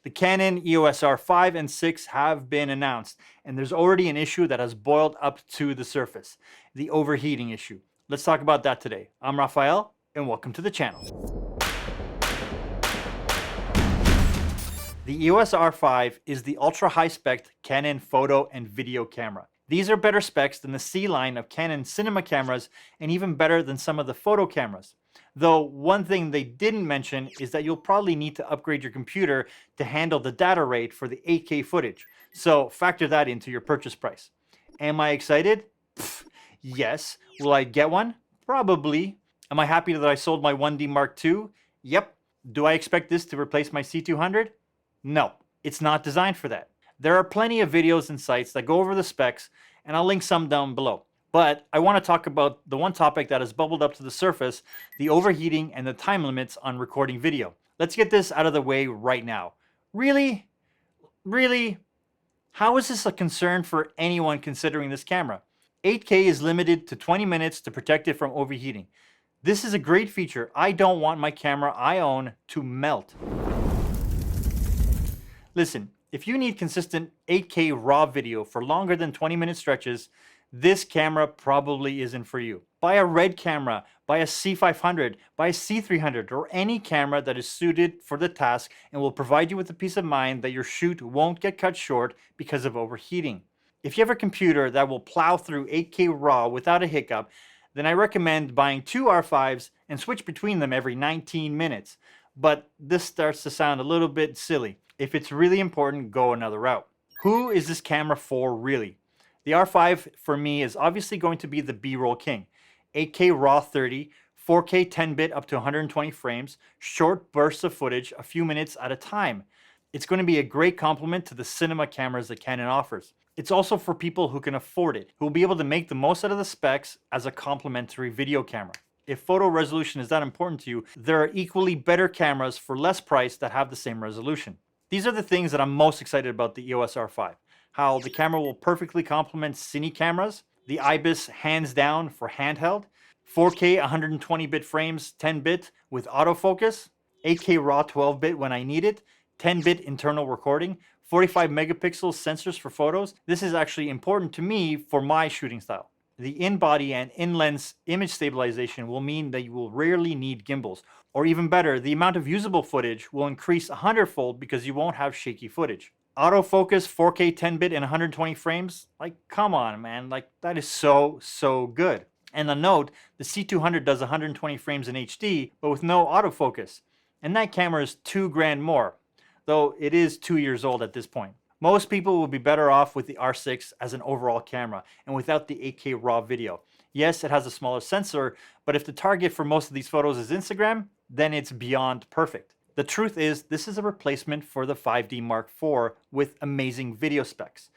The Canon EOS R5 and 6 have been announced, and there's already an issue that has boiled up to the surface, the overheating issue. Let's talk about that today. I'm Rafael, and welcome to the channel. The EOS R5 is the Ultra High Spec'd Canon photo and video camera. These are better specs than the C line of Canon cinema cameras and even better than some of the photo cameras. Though one thing they didn't mention is that you'll probably need to upgrade your computer to handle the data rate for the 8K footage, so factor that into your purchase price. Am I excited? Pfft, yes. Will I get one? Probably. Am I happy that I sold my 1D Mark II? Yep. Do I expect this to replace my C200? No, it's not designed for that. There are plenty of videos and sites that go over the specs, and I'll link some down below. But I want to talk about the one topic that has bubbled up to the surface, the overheating and the time limits on recording video. Let's get this out of the way right now. Really? Really? How is this a concern for anyone considering this camera? 8K is limited to 20 minutes to protect it from overheating. This is a great feature. I don't want my camera I own to melt. Listen, if you need consistent 8K raw video for longer than 20-minute stretches, this camera probably isn't for you. Buy a RED camera, buy a C500, buy a C300, or any camera that is suited for the task and will provide you with the peace of mind that your shoot won't get cut short because of overheating. If you have a computer that will plow through 8K raw without a hiccup, then I recommend buying two R5s and switch between them every 19 minutes. But this starts to sound a little bit silly. If it's really important, go another route. Who is this camera for really? The R5 for me is obviously going to be the B-roll king. 8K RAW 30, 4K 10-bit up to 120 frames, short bursts of footage a few minutes at a time. It's going to be a great complement to the cinema cameras that Canon offers. It's also for people who can afford it, who will be able to make the most out of the specs as a complementary video camera. If photo resolution is that important to you, there are equally better cameras for less price that have the same resolution. These are the things that I'm most excited about the EOS R5. How the camera will perfectly complement cine cameras, the IBIS hands down for handheld, 4K 120-bit frames 10-bit with autofocus, 8K RAW 12-bit when I need it, 10-bit internal recording, 45 megapixel sensors for photos. This is actually important to me for my shooting style. The in-body and in-lens image stabilization will mean that you will rarely need gimbals. Or even better, the amount of usable footage will increase 100-fold because you won't have shaky footage. Autofocus 4K 10-bit and 120 frames? Like, come on, man. Like, that is so good. And a note, the C200 does 120 frames in HD, but with no autofocus. And that camera is $2,000 more, though it is 2 years old at this point. Most people will be better off with the R6 as an overall camera and without the 8K RAW video. Yes, it has a smaller sensor, but if the target for most of these photos is Instagram, then it's beyond perfect. The truth is, this is a replacement for the 5D Mark IV with amazing video specs.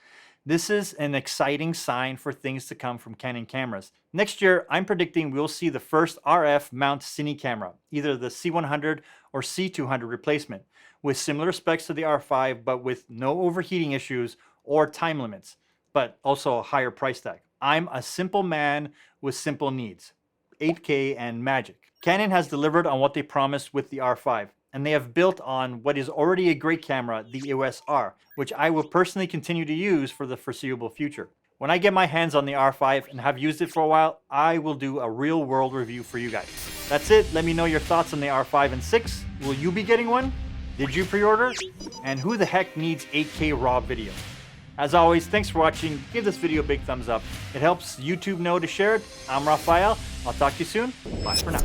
This is an exciting sign for things to come from Canon cameras. Next year, I'm predicting we'll see the first RF mount cine camera, either the C100 or C200 replacement, with similar specs to the R5 but with no overheating issues or time limits, but also a higher price tag. I'm a simple man with simple needs, 8K and magic. Canon has delivered on what they promised with the R5, and they have built on what is already a great camera, the EOS R, which I will personally continue to use for the foreseeable future. When I get my hands on the R5 and have used it for a while, I will do a real world review for you guys. That's it. Let me know your thoughts on the R5 and 6. Will you be getting one? Did you pre-order? And who the heck needs 8K RAW video? As always, thanks for watching. Give this video a big thumbs up. It helps YouTube know to share it. I'm Rafael. I'll talk to you soon. Bye for now.